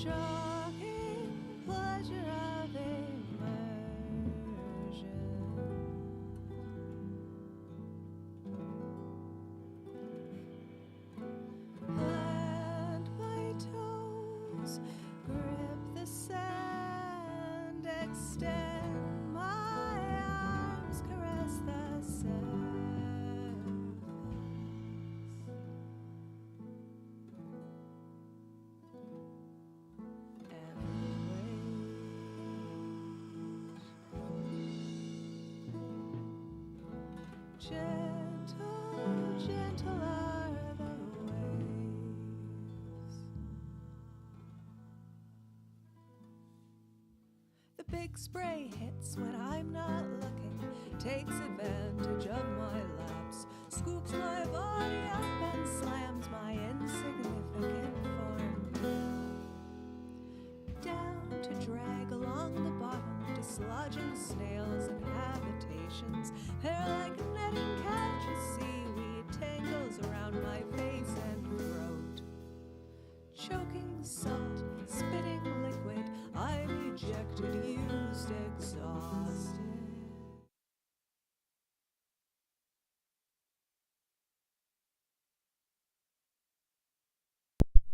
shocking pleasure of immersion. Plant my toes, grip the sand, extend my arms, caress the surface. Gentle, gentle are the waves. The big spray hits when I'm not looking, takes advantage of my lapse, scoops my body up and slams my insignificant form down to drag along the bottom, dislodging snails and habitations. Hair like a netting catches seaweed, tangles around my face and throat. Choking salt, spitting liquid, I'm ejected, used, exhausted.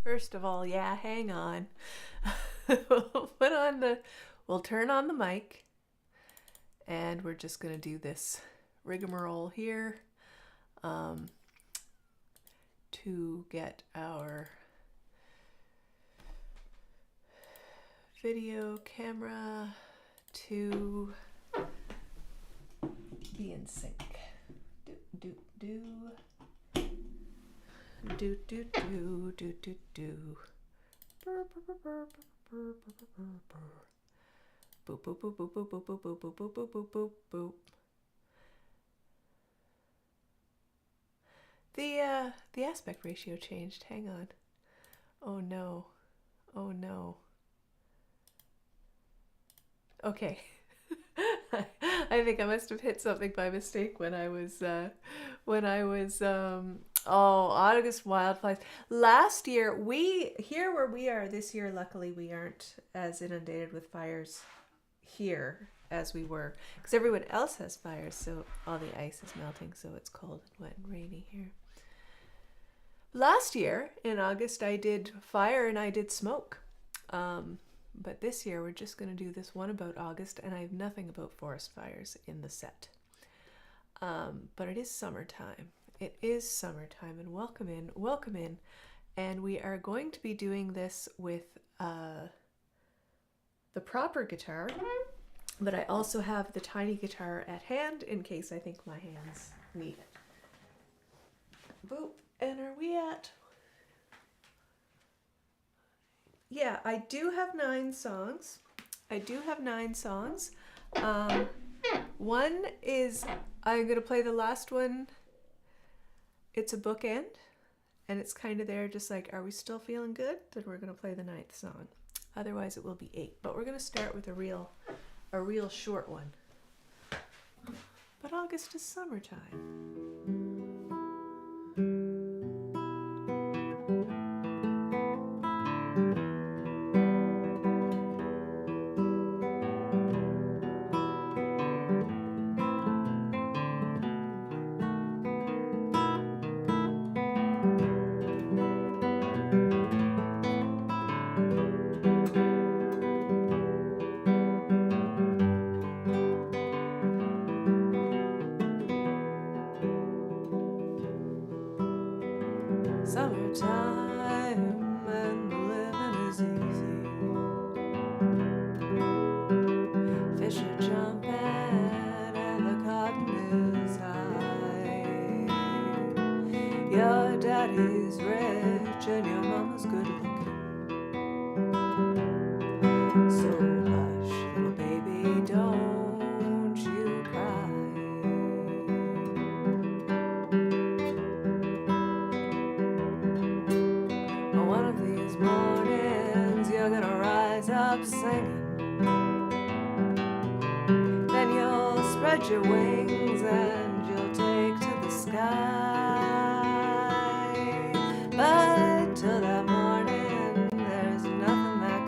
First of all, yeah, hang on. We'll turn on the mic, and we're just gonna do this rigmarole here to get our video camera to be in sync. Do. Do do do do do do. Burr, burr, burr, burr, burr, burr, burr, burr. Boop boop boop boop boop boop boop boop boop boop boop boop boop. The aspect ratio changed. Hang on. Oh no. Oh no. Okay. I think I must have hit something by mistake when I was August wildfires. Last year, here where we are this year, luckily we aren't as inundated with fires here as we were, because everyone else has fires, so all the ice is melting, so it's cold and wet and rainy here. Last year in August I did fire and I did smoke. But this year we're just going to do this one about August, and I have nothing about forest fires in the set. But it is summertime. It is summertime, and welcome in. And we are going to be doing this with the proper guitar, but I also have the tiny guitar at hand in case I think my hands need it. Boop, and are we at... Yeah, I do have 9 songs. One is, I'm going to play the last one. It's a bookend, and it's kind of there just like, are we still feeling good? Then we're going to play the 9th song. Otherwise it will be 8. But we're going to start with a real short one. But August is summertime. Summertime and the living is easy. Fish are jumping and the cotton is high. Your daddy's rich and your mama's good looking. So hush, little baby, don't you cry. One of these mornings you're gonna rise up singing. Then you'll spread your wings and you'll take to the sky. But till that morning there's nothing that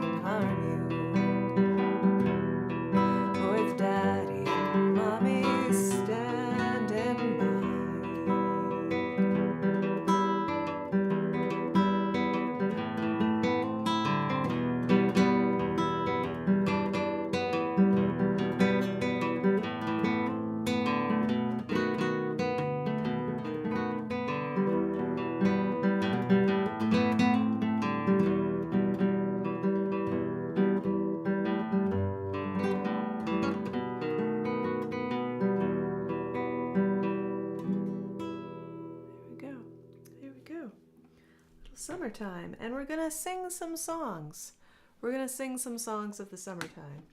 summertime, and we're gonna sing some songs. We're gonna sing some songs of the summertime.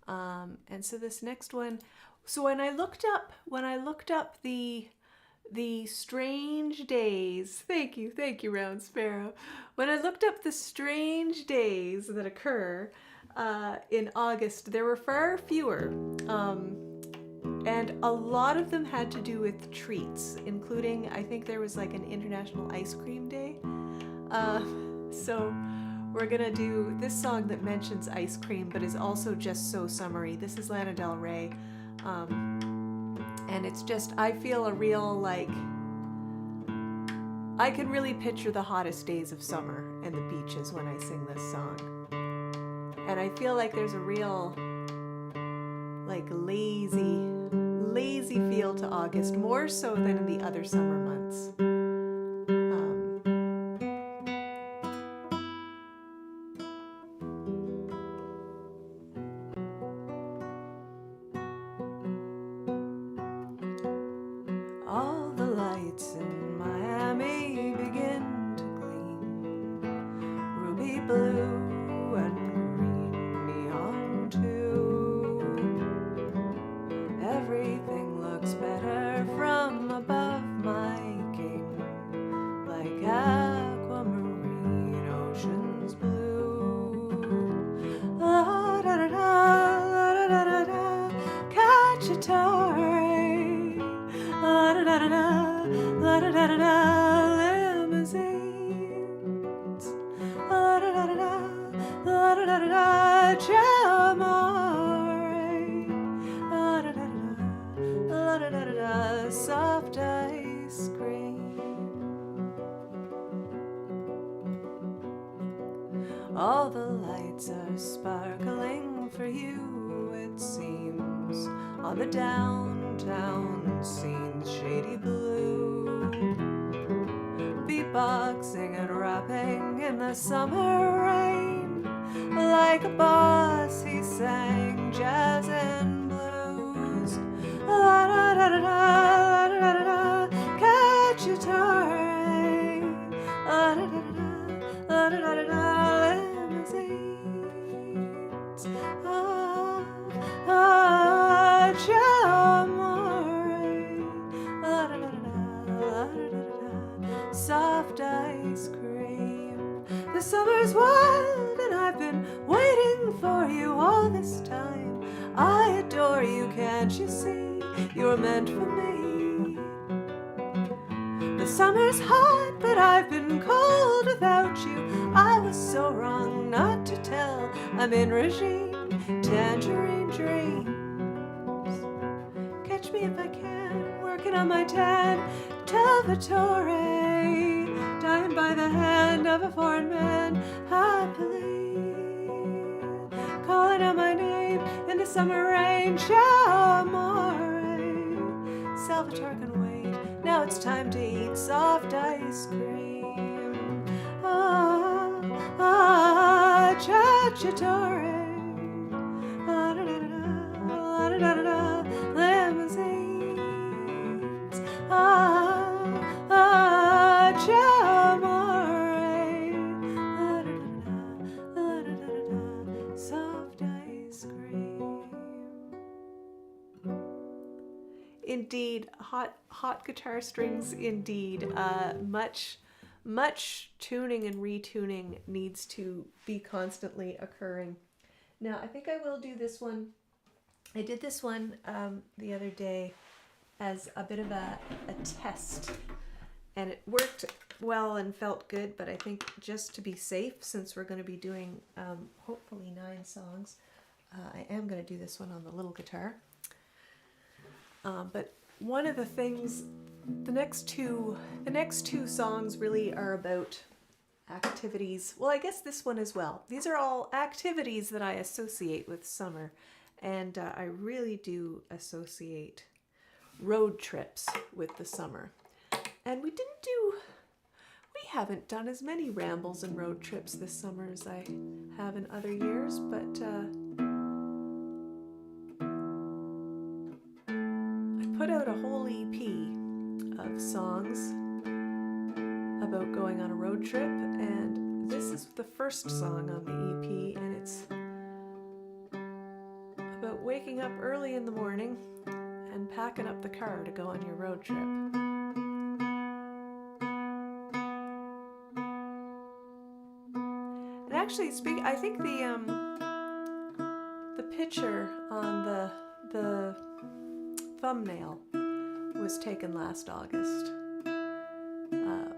And so this next one, so when I looked up the strange days, thank you, Round Sparrow. When I looked up the strange days that occur in August, there were far fewer. And a lot of them had to do with treats, including, I think there was like an International Ice Cream Day. So we're gonna do this song that mentions ice cream, but is also just so summery. This is Lana Del Rey. And it's just, I feel a real, like, I can really picture the hottest days of summer and the beaches when I sing this song. And I feel like there's a real, like, lazy feel to August, more so than in the other summer months. All the lights in Miami begin to gleam, ruby blue and green neon too. Everything looks better from above, my king, like aquamarine oceans blue. La da da da, la da da da da, cacciatore. La da da da da, la da da da da, limousines. La da da da da, la da da da da, jamore. La da da da da, la da da da da, soft ice cream. All the lights are sparkling for you, it seems, on the downtown scene's shady blue. Beatboxing and rapping in the summer rain, like a boss he sang jazz and blues. La da da da da, la da da da da, cacciatore. La da da da da, la da da da da, limousines. Ah, ah, jamore. La da da da da, la da da da da, soft ice cream. The summer's wild and I've been waiting for you all this time. I adore you, can't you see? You're meant for me. The summer's hot, but I've been cold without you. I was so wrong not to tell. I'm in regime, tangerine dreams. Catch me if I can, working on my tan, Salvatore, dying by the hand of a foreign man, happily calling out my name in the summer rain, Chamore. Salvatore can wait, now it's time to eat soft ice cream. Ah, ah, cacciatore. La da da da da, la da da da da, limousines. Ah, ah, jamore. La da da da, la da da da, soft ice cream. Indeed, hot guitar strings. Indeed, much tuning and retuning needs to be constantly occurring. Now, I think I will do this one. I did this one the other day as a bit of a test, and it worked well and felt good, but I think just to be safe, since we're going to be doing hopefully 9 songs, I am going to do this one on the little guitar. But one of the things, the next two songs really are about activities. Well, I guess this one as well. These are all activities that I associate with summer, and I really do associate road trips with the summer. And we haven't done as many rambles and road trips this summer as I have in other years, but I put out a whole EP of songs about going on a road trip, and this is the first song on the EP, and it's about waking up early in the morning and packing up the car to go on your road trip. And actually, I think the picture on the thumbnail was taken last August,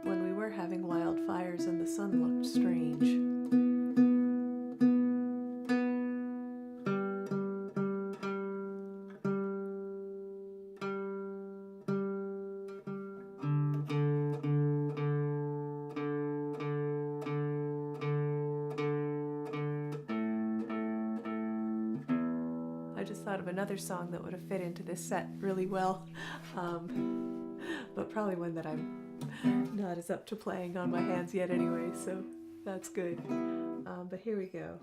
when we were having wildfires and the sun looked strange. I just thought of another song that would have fit into this set really well, but probably one that I'm not as up to playing on my hands yet anyway, so that's good. But here we go.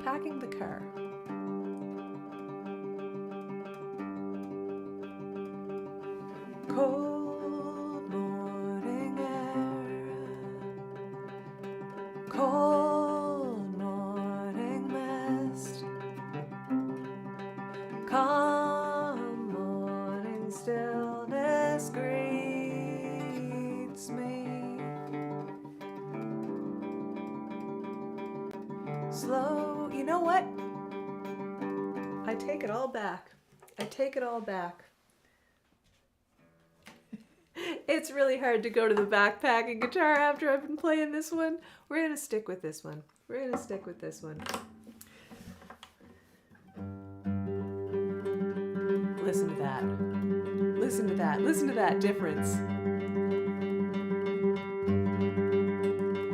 Packing the car. Cold morning air, cold morning mist, calm morning stillness greets me. Slow, you know what? I take it all back. I take it all back. It's really hard to go to the backpacking guitar after I've been playing this one. We're going to stick with this one. We're going to stick with this one. Listen to that. Listen to that. Listen to that difference.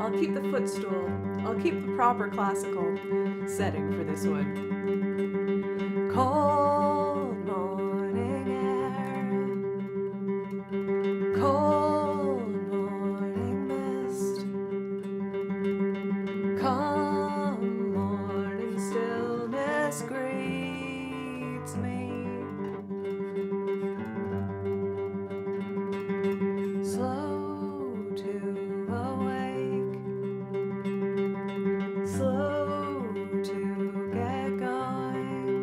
I'll keep the footstool. I'll keep the proper classical setting for this one. Cold morning air, cold morning mist, calm morning stillness greets me. Slow to awake, slow to get going,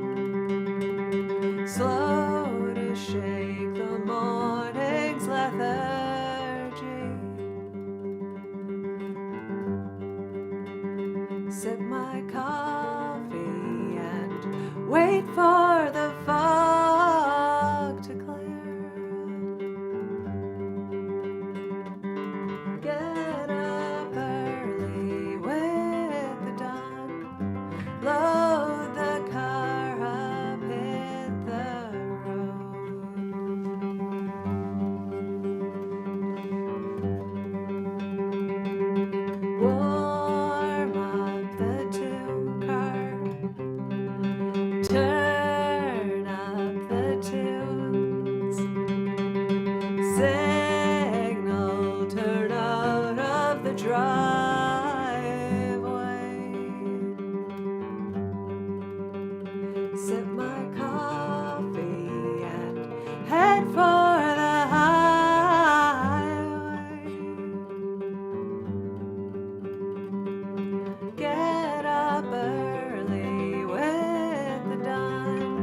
slow to shake the morning's lethargy. Sip my coffee and wait for the fog to clear. Get up early with the dawn, load the car up, hit the road. Warm up the tune car, turn up the tunes, signal turn out of the driveway. Sip my coffee and head for the highway. Get up early with the dawn,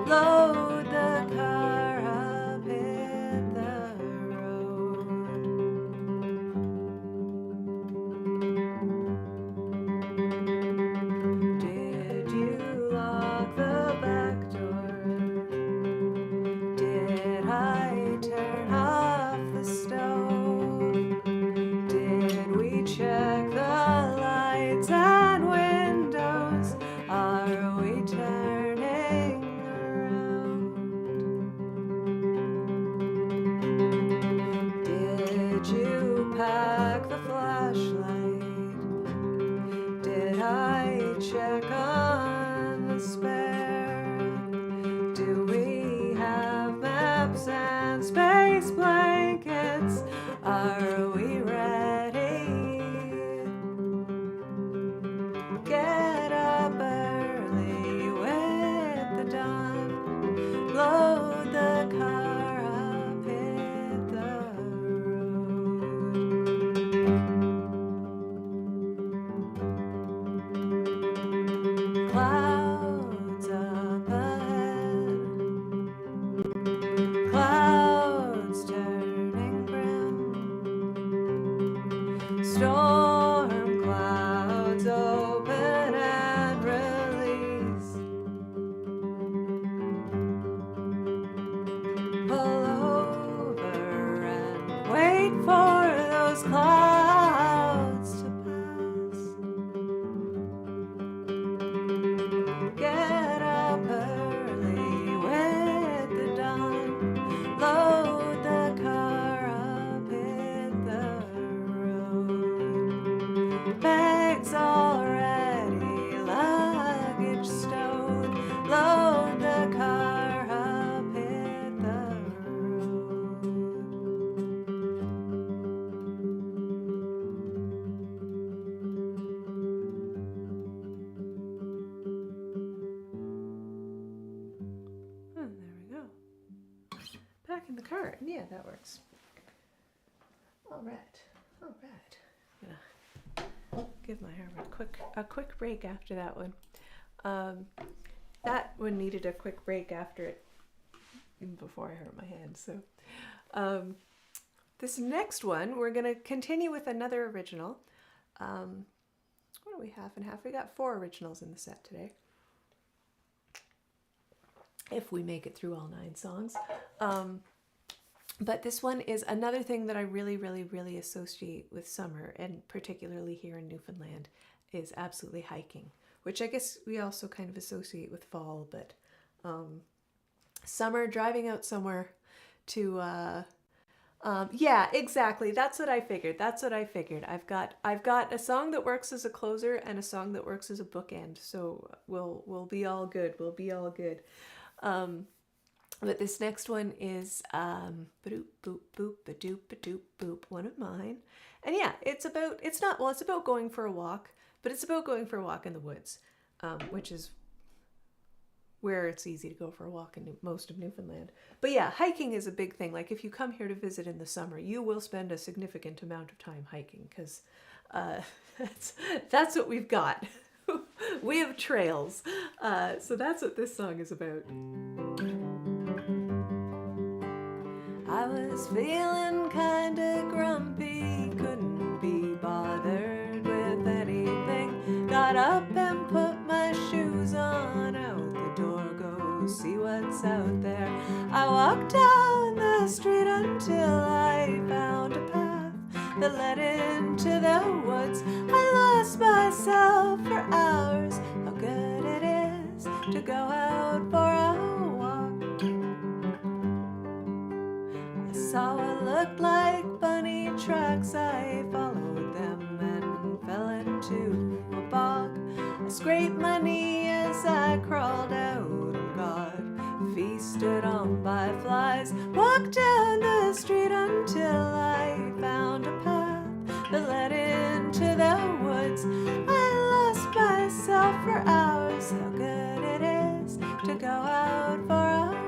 load the car up, hit the road. Did you lock the back door? Did I turn off the stove? Did we check the lights and windows? Are we turning around? Did you pack the flashlight? Did I check on the spare? Do we have maps and space blankets? Are we ready? Get up early with the dawn, load the car up, hit back in the cart. Yeah, that works. All right. I'm gonna give my arm a quick break after that one. That one needed a quick break after it, even before I hurt my hand. So, this next one, we're gonna continue with another original. What do we half and half? We got 4 originals in the set today. If we make it through all 9 songs. But this one is another thing that I really, really, really associate with summer, and particularly here in Newfoundland, is absolutely hiking, which I guess we also kind of associate with fall, but summer, driving out somewhere to, yeah, exactly. That's what I figured. I've got a song that works as a closer and a song that works as a bookend, so we'll be all good. But this next one is ba-doop boop boop ba-doop ba-doop boop, one of mine. And yeah, it's about going for a walk, but it's about going for a walk in the woods, which is where it's easy to go for a walk in most of Newfoundland. But yeah, hiking is a big thing. Like if you come here to visit in the summer, you will spend a significant amount of time hiking, because that's what we've got. We have trails. So that's what this song is about. I was feeling kinda grumpy, couldn't be bothered with anything. Got up and put my shoes on, out the door, go see what's out there. I walked down the street until I found a path that led into the woods. I lost myself for hours. How good it is to go out for a walk. I saw what looked like bunny tracks. I followed them and fell into a bog. I scraped my knee as I crawled out and got feasted on by flies. Walked down the street until I found a path that led into the woods. I lost myself for hours. How good it is to go out for a walk.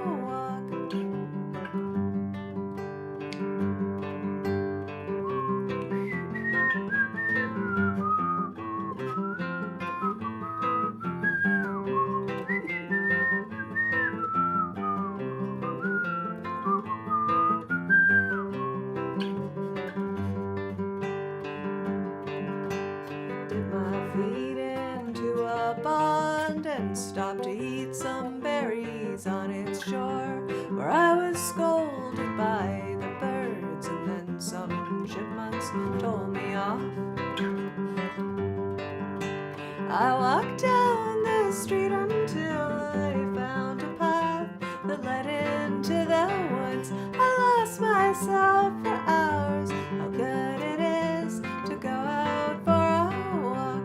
Stopped to eat some berries on its shore, where I was scolded by the birds, and then some chipmunks told me off. I walked down the street until I found a path that led into the woods. I lost myself for hours. How good it is to go out for a walk.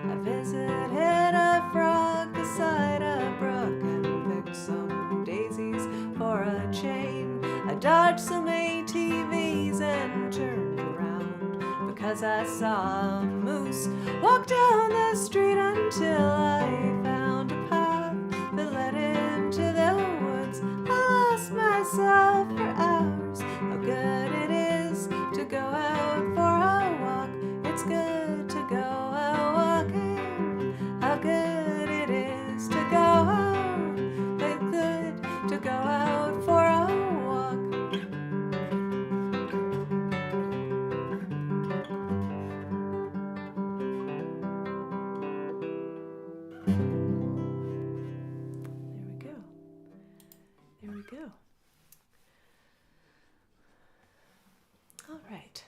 I visited a frog beside a brook and picked some daisies for a chain. I dodged some ATVs and turned around because I saw a moose. Walked down the street until I found a path that led into the woods. I lost myself for hours. How good it is to go out for a walk. It's good to go out walking. How good it is to go out. It's good to go out for a walk. There we go. All right.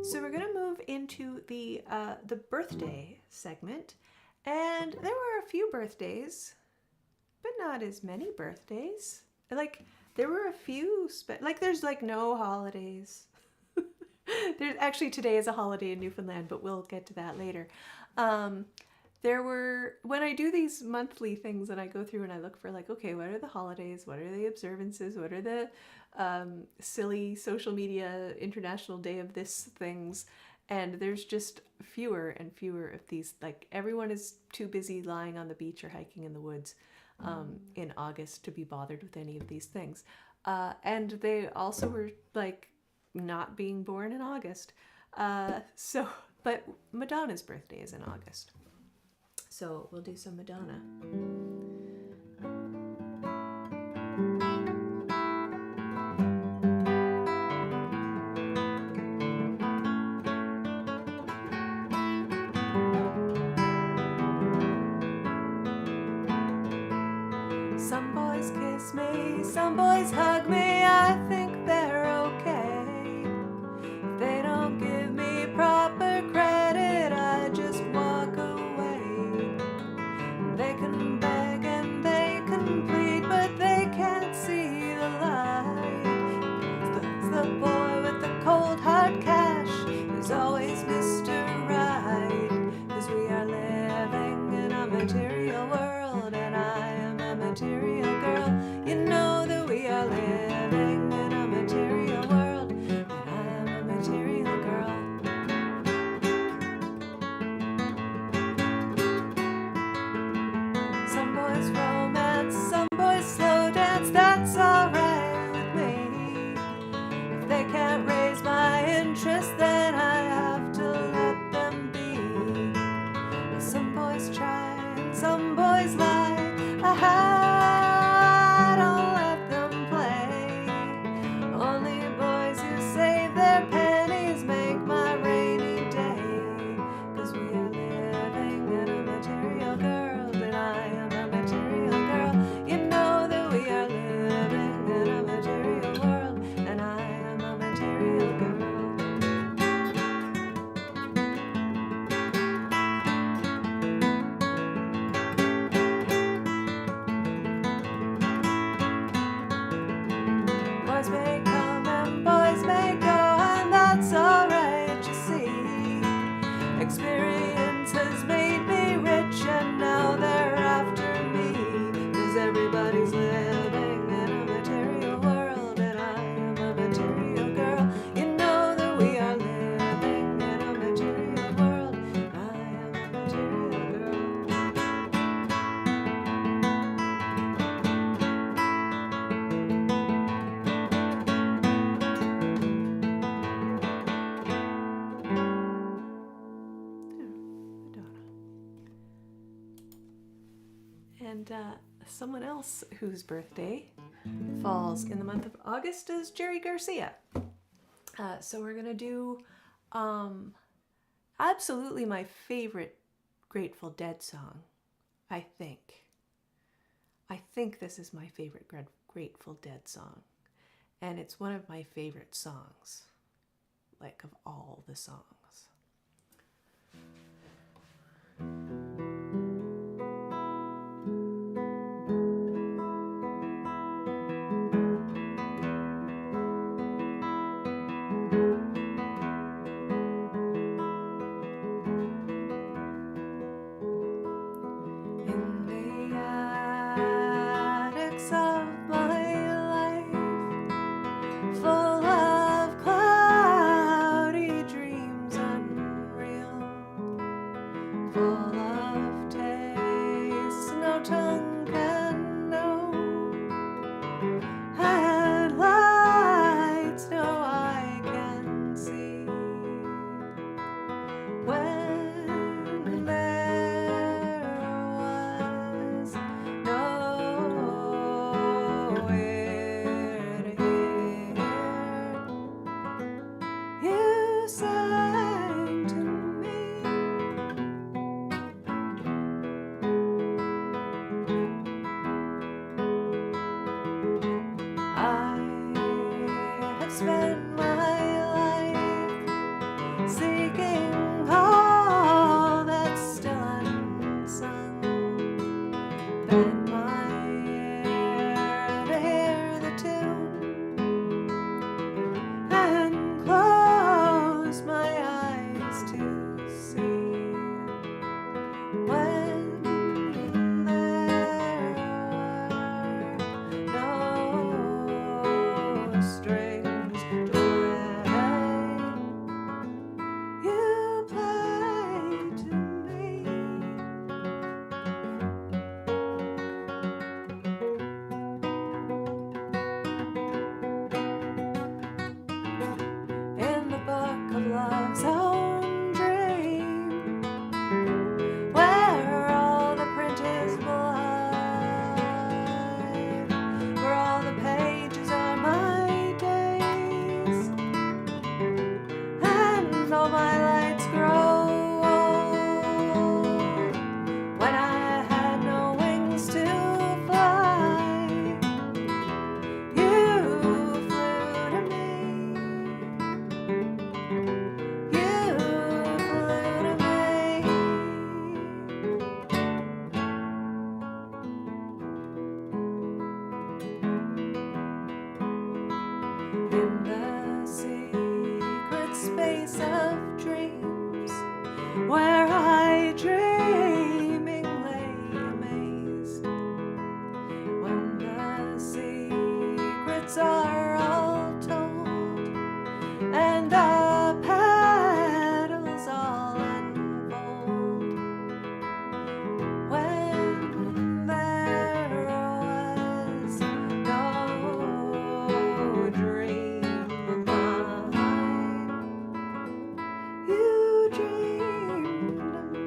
So we're going to move into the birthday segment. And there were a few birthdays, but not as many birthdays. Like, there were a few, there's like no holidays. There's actually, today is a holiday in Newfoundland, but we'll get to that later. There were, when I do these monthly things and I go through and I look for like, okay, what are the holidays? What are the observances? What are the silly social media International Day of this things? And there's just fewer and fewer of these. Like, everyone is too busy lying on the beach or hiking in the woods. in August to be bothered with any of these things. And they also were like not being born in August. But Madonna's birthday is in August. So we'll do some Madonna. Some boys kiss me, some boys hug me, I think they're okay. If they don't give me proper credit, I just walk away. They can beg and they can plead, but they can't see the light. It's the boy with the cold hard cash who's always Mr. Right. 'Cause we are living in a material world, and I am a material girl. You know that we are living in a material world, and I am a material girl. Some boys romance, some boys slow dance, that's alright with me. If they can't raise my interest, then I have to let them be. Some boys try and some boys lie. I don't let them play. Only boys who save their pennies make my rainy day. 'Cause we are living in a material world, and I am a material girl. You know that we are living in a material world, and I am a material girl. Boys may come and boys may go, and that's alright, you see. Experience has made me rich, and now they're after me. 'Cause everybody's living in a material world, and I am a material girl. You know that we are living in a material world, and I am a material girl. And someone else whose birthday falls in the month of August is Jerry Garcia. So we're going to do absolutely my favorite Grateful Dead song, I think. I think this is my favorite Grateful Dead song. And it's one of my favorite songs, like of all the songs. In the attics of my life, full of cloudy dreams unreal, full of tastes no tongue can know, and lights no eye can see. When there was nowhere to hear, you sang to me. In the secret space of dreams, where I dreaming lay amazed, when the secrets are all told, and the petals all unfold, when there was no dream behind, you dreamed of me.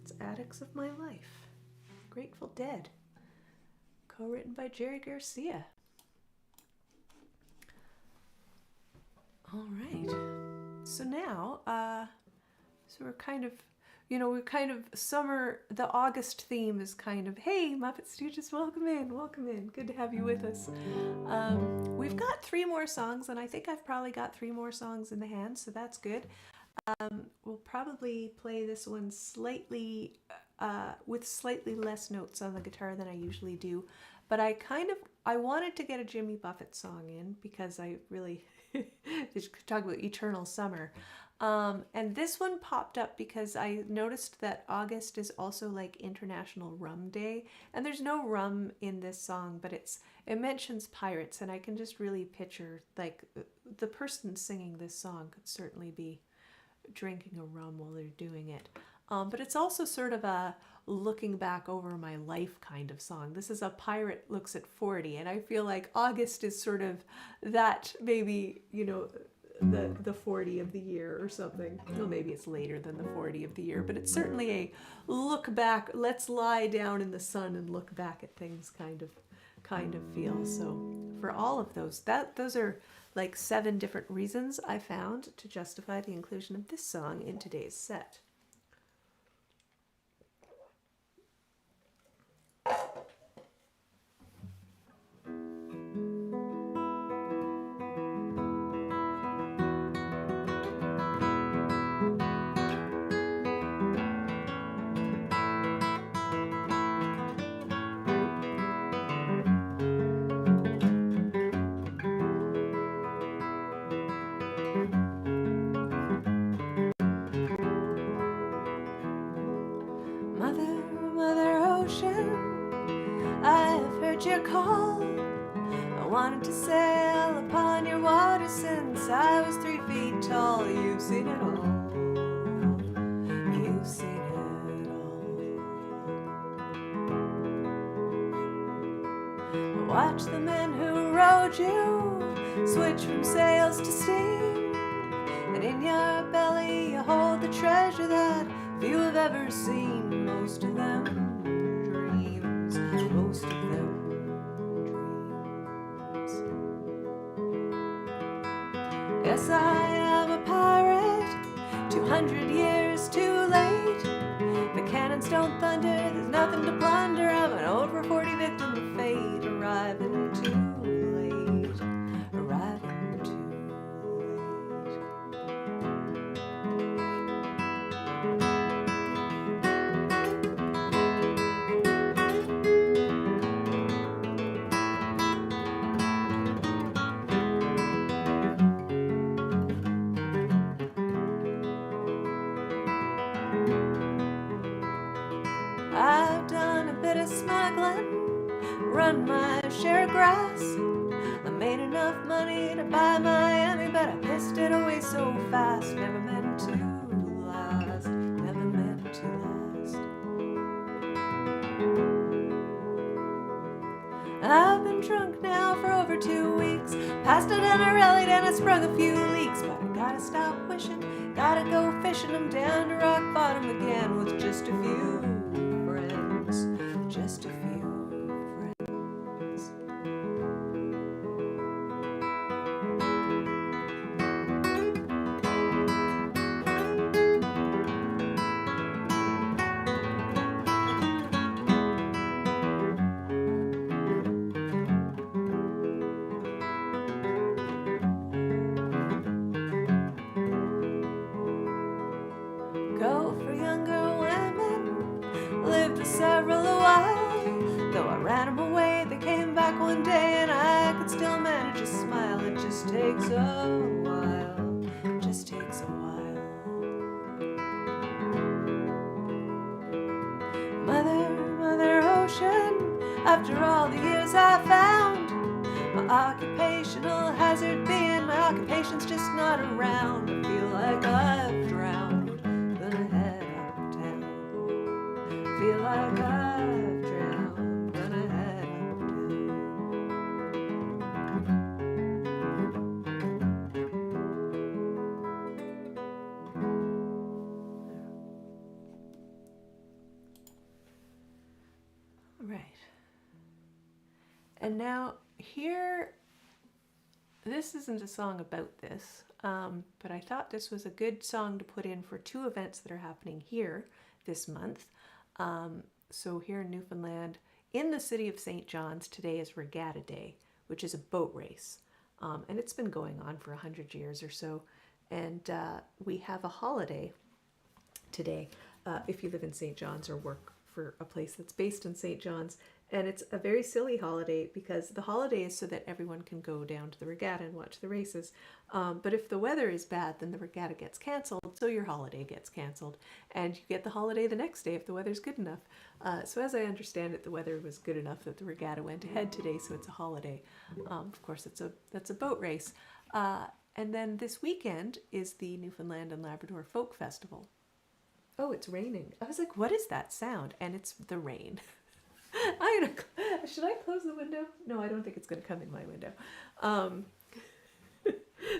It's Attics of My Life, Grateful Dead, co-written by Jerry Garcia. All right. So now, so we're kind of, we're kind of summer, the August theme is kind of, hey, Muppet Stooges, welcome in. Good to have you with us. We've got 3 more songs, and I think I've probably got 3 more songs in the hand, so that's good. We'll probably play this one slightly, with slightly less notes on the guitar than I usually do, but I wanted to get a Jimmy Buffett song in because I really talk about eternal summer. And this one popped up because I noticed that August is also like International Rum Day, and there's no rum in this song, but it mentions pirates, and I can just really picture like the person singing this song could certainly be drinking a rum while they're doing it. But it's also sort of a looking back over my life kind of song. This is a pirate looks at 40, and I feel like August is sort of that, maybe, the 40 of the year or something. Well, maybe it's later than the 40 of the year, but it's certainly a look back, let's lie down in the sun and look back at things kind of feel. So for all of those, those are like 7 different reasons I found to justify the inclusion of this song in today's set. Your call, I wanted to sail upon your water since I was 3 feet tall. You've seen it all, you've seen it all. Watch the men who rowed you switch from sails to steam, and in your belly you hold the treasure that few have ever seen. Most of them dreams, most of them. Yes, I am a pirate, 200 years too late. The cannons don't thunder, there's nothing to plunder. I'm an over 40 victim of fate, arriving too late, arriving too late. I've done a bit of smuggling, run my share of grass. I made enough money to buy Miami, but I pissed it away so fast. Never meant to last, never meant to last. I've been drunk now for over 2 weeks, passed out and I rallied and I sprung a few leaks. But I gotta stop wishing, gotta go fishing. I'm down to rock bottom again with just a few friends, just a few friends. mundane, I could still manage a smile. It just takes a while, just takes a while. Mother, Mother Ocean, after all the years I found my occupational hazard being my occupation's just not around. I feel like I've drowned, gonna head uptown. Feel like I've drowned, gonna head uptown. Right. And now here, this isn't a song about this, but I thought this was a good song to put in for two events that are happening here this month. So here in Newfoundland, in the city of St. John's, today is Regatta Day, which is a boat race. And it's been going on for 100 years or so. And we have a holiday today if you live in St. John's or work for a place that's based in St. John's. And it's a very silly holiday because the holiday is so that everyone can go down to the regatta and watch the races. But if the weather is bad, then the regatta gets canceled, so your holiday gets canceled. And you get the holiday the next day if the weather's good enough. So as I understand it, the weather was good enough that the regatta went ahead today, so it's a holiday. Of course, that's a boat race. And then this weekend is the Newfoundland and Labrador Folk Festival. Oh, it's raining. I was like, what is that sound? And it's the rain. Should I close the window? No, I don't think it's going to come in my window.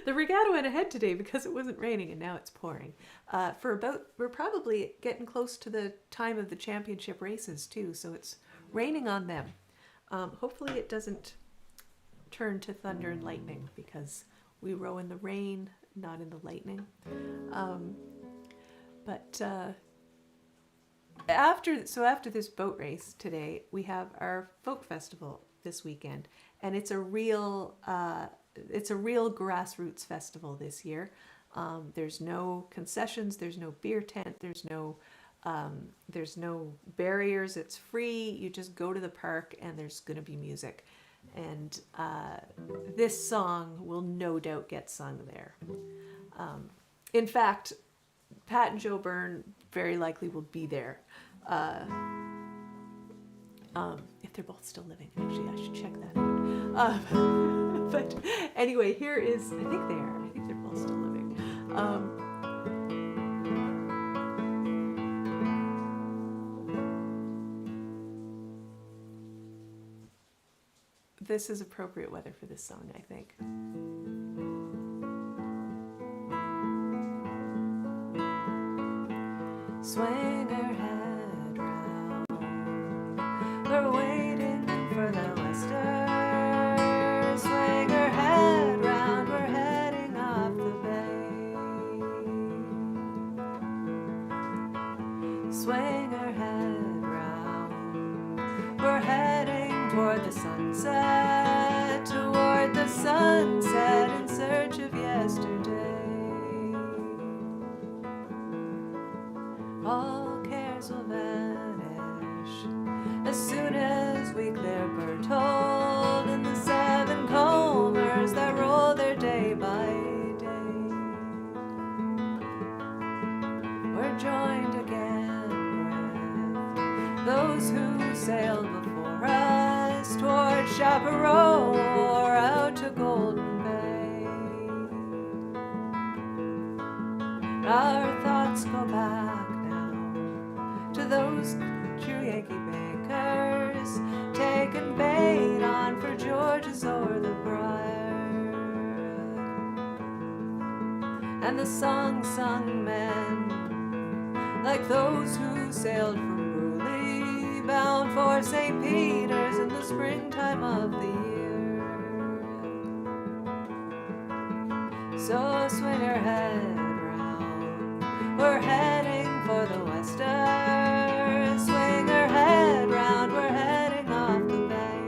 The regatta went ahead today because it wasn't raining and now it's pouring. We're probably getting close to the time of the championship races too, so it's raining on them. Hopefully it doesn't turn to thunder and lightning because we row in the rain, not in the lightning. After this boat race today, we have our folk festival this weekend, and it's a real grassroots festival this year. There's no concessions, there's no beer tent, there's no barriers. It's free. You just go to the park, and there's going to be music, and this song will no doubt get sung there. In fact, Pat and Joe Byrne very likely will be there. If they're both still living. Actually, I should check that out. But anyway, here is, I think they are. I think they're both still living. This is appropriate weather for this song, I think. Swing her head round, we're waiting for the wester. Swing her head round, we're heading off the bay. Swing her head round, we're heading toward the sunset in search of yesterday. All cares will vanish as soon as we clear Berthold and the seven combers that roll their day by day. We're joined again with those who sailed before us toward Chaparral or out to Golden Bay. Our thoughts go back to those true Yankee bakers, taking bait on for George's o'er the briar, and the song-sung men, like those who sailed from Bruley, bound for St. Peter's in the springtime of the year. So swing her head round, we're heading for the wester. Swing her head round, we're heading off the bay.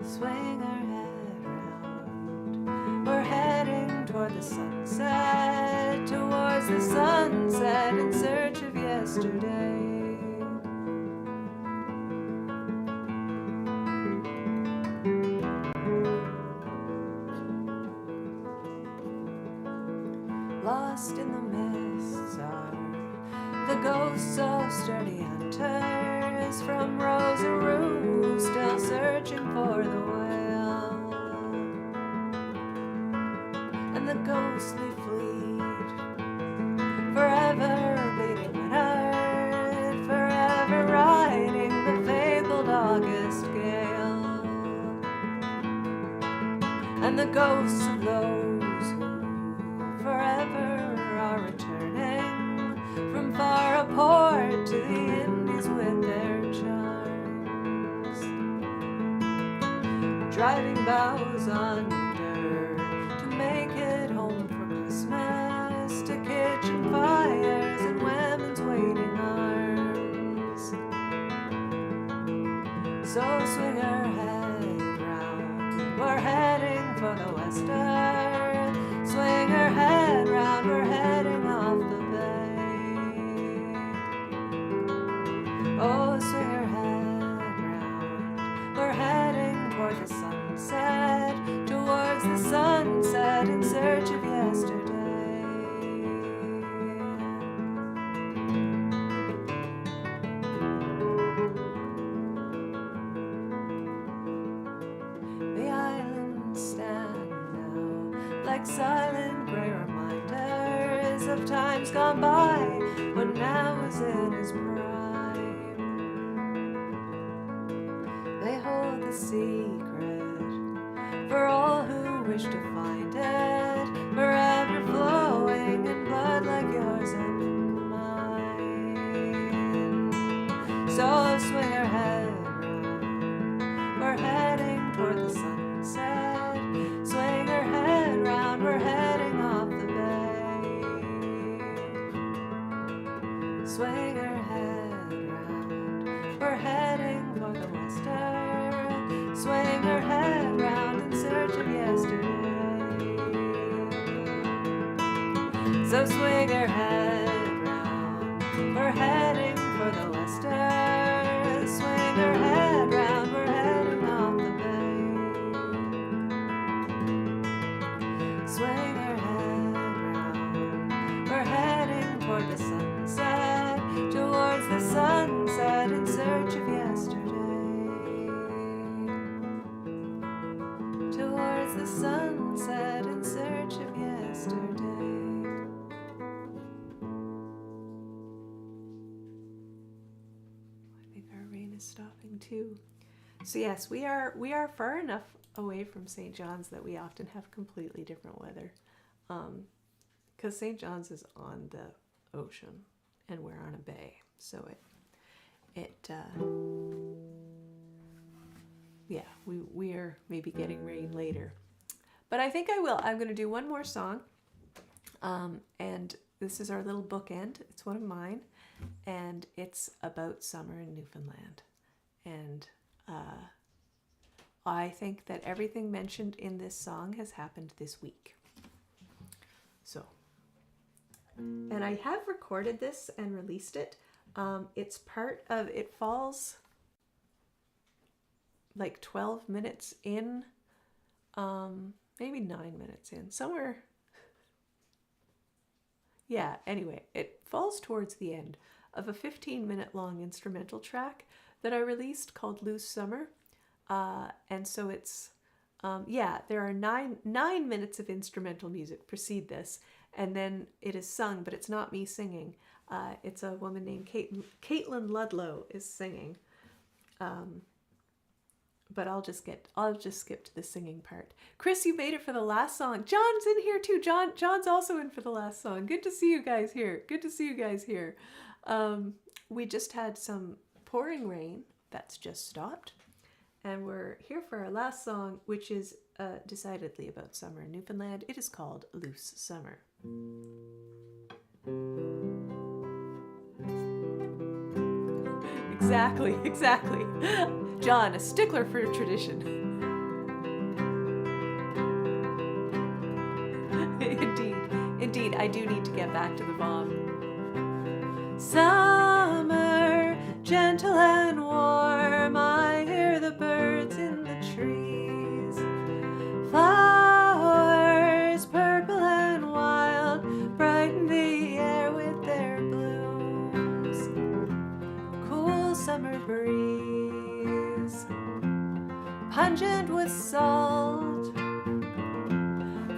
Swing her head round, we're heading toward the sunset, towards the sunset in search of yesterday. lost in the mists are the ghosts of sturdy hunters from rows and rows, still searching for the whale. And the ghostly fleet, forever bleeding winter, forever riding the fabled August gale. And the ghosts of those who forever are returning from far apart to the Indies with their charms, driving bows under to make it home for Christmas, to kitchen fires and women's waiting arms. So swing her head round, we're heading for the western. Swing her head round, we're heading off the bay. Oh, swing her head round, we're heading toward the sunset, towards the sunset in search of yesterday. The islands stand now like silent grey reminders of times gone by when now is in his prime. They hold the secret for all who wish to find it, forever flowing in blood like yours and mine. So swing her head round, we're heading toward the sunset. Swing her head round, we're heading off the bay. Swing her head round, we're heading for the western. Swing her head round in search of yesterday. So swing her head round, we're heading for the western. Swing her head round, we're heading off the bay. Swing her head round, we're heading toward the sunset, towards the sunset in search of yesterday. Towards the sunset in search of yesterday. I think our rain is stopping too. So yes, we are far enough away from St. John's that we often have completely different weather. Because St. John's is on the ocean and we're on a bay. So we are maybe getting rain later. But I think I will. I'm going to do one more song. And this is our little bookend. It's one of mine. And it's about summer in Newfoundland. And I think that everything mentioned in this song has happened this week. So, and I have recorded this and released it. It's part of, it falls like 12 minutes in, maybe 9 minutes in, somewhere. Yeah, anyway, it falls towards the end of a 15-minute long instrumental track that I released called Loose Summer. And so it's, there are nine minutes of instrumental music precede this, and then it is sung, but it's not me singing. It's a woman named Caitlin Ludlow is singing. But I'll just skip to the singing part. Chris, you made it for the last song. John's in here too. John's also in for the last song. Good to see you guys here. We just had some pouring rain that's just stopped. And we're here for our last song, which is decidedly about summer in Newfoundland. It is called Loose Summer. Exactly. John, a stickler for tradition. Indeed, I do need to get back to the bomb. Summer, gentle and warm, I hear the birds in the trees. Flowers, purple and wild, bright pungent with salt,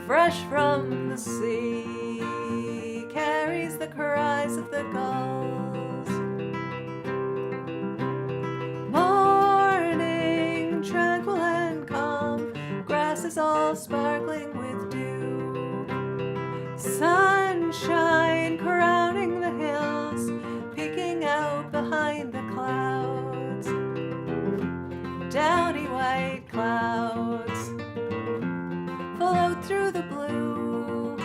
fresh from the sea, carries the cries of the gulls. Morning, tranquil and calm, grass is all sparkling with dew. Sunshine crowning the hills, peeking out behind the clouds. Downy white clouds float through the blue.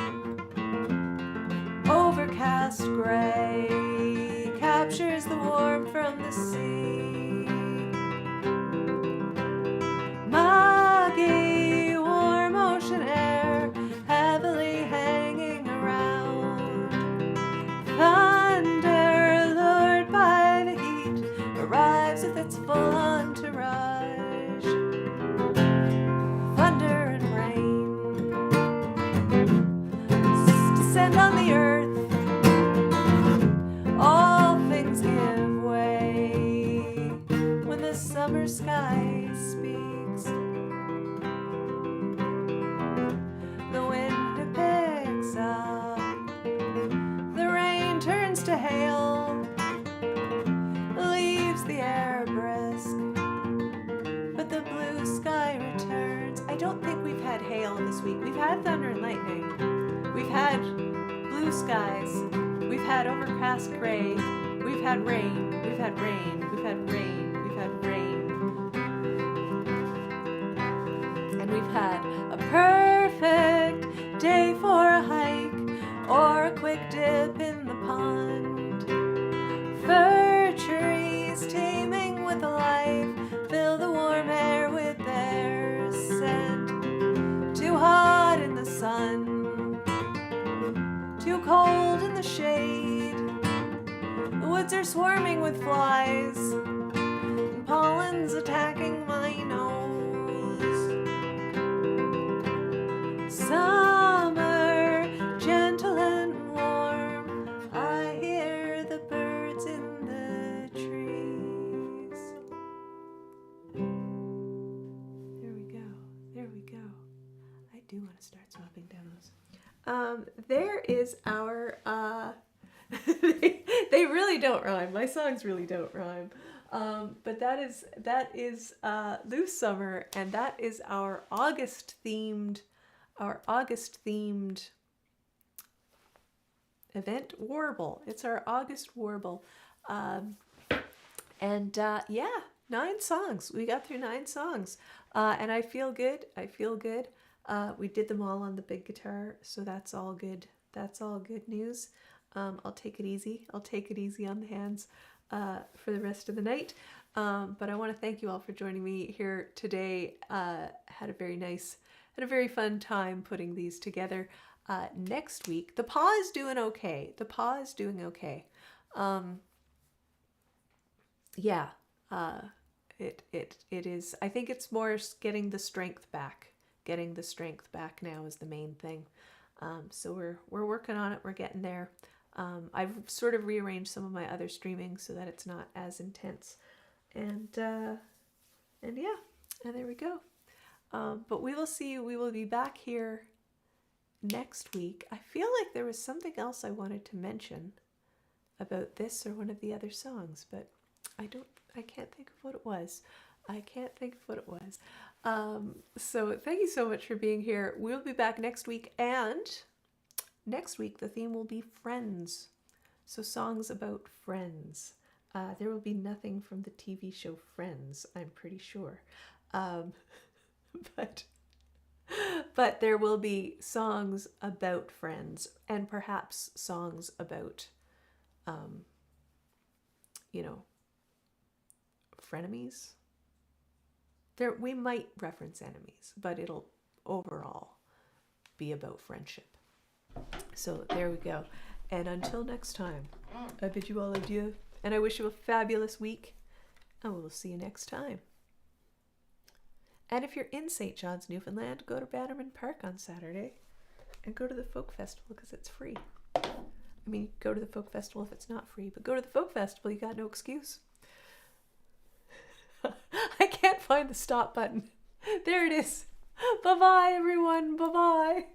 Overcast gray captures the warmth from the sea. Muggy, warm ocean air heavily hanging around. Thunder, lured by the heat, arrives with its full entourage. Thunder and rain descend on the earth. All things give way when the summer sky speaks. The wind picks up, the rain turns to hail, leaves the air brisk, but the blue sky returns. I don't think we've had hail this week. We've had thunder and lightning. We've had blue skies. We've had overcast gray. We've had rain. We've had rain. We've had rain. We've had rain. And we've had a perfect day for a hike or a quick dip in the pond. Fir trees teeming with life fill the warm air with their scent. Too hot in the sun, too cold in the shade. The woods are swarming with flies, and pollen's attacking my nose. Summer, gentle and warm, I hear the birds in the trees. There we go, there we go. I do want to start swapping demos. There is our, they really don't rhyme. My songs really don't rhyme. But that is Loose Summer, and that is our August themed event, Warble. It's our August Warble. Yeah, 9 songs. We got through 9 songs. And I feel good. We did them all on the big guitar, so that's all good. That's all good news. I'll take it easy. I'll take it easy on the hands for the rest of the night. But I want to thank you all for joining me here today. Had a very fun time putting these together. Next week, the paw is doing okay. It is. I think it's more getting the strength back. Getting the strength back now is the main thing. So we're working on it. We're getting there. I've sort of rearranged some of my other streaming so that it's not as intense. And there we go. But we will see you. We will be back here next week. I feel like there was something else I wanted to mention about this or one of the other songs, but I can't think of what it was. So thank you so much for being here. We'll be back next week, and next week the theme will be friends. So songs about friends. There will be nothing from the TV show Friends, I'm pretty sure. But there will be songs about friends, and perhaps songs about, frenemies. We might reference enemies, but it'll overall be about friendship. So there we go. And until next time, I bid you all adieu, and I wish you a fabulous week, and we'll see you next time. And if you're in St. John's, Newfoundland, go to Bannerman Park on Saturday and go to the folk festival because it's free. I mean, go to the folk festival if it's not free, but go to the folk festival, you got no excuse. I can't find the stop button. There it is. Bye-bye, everyone. Bye-bye.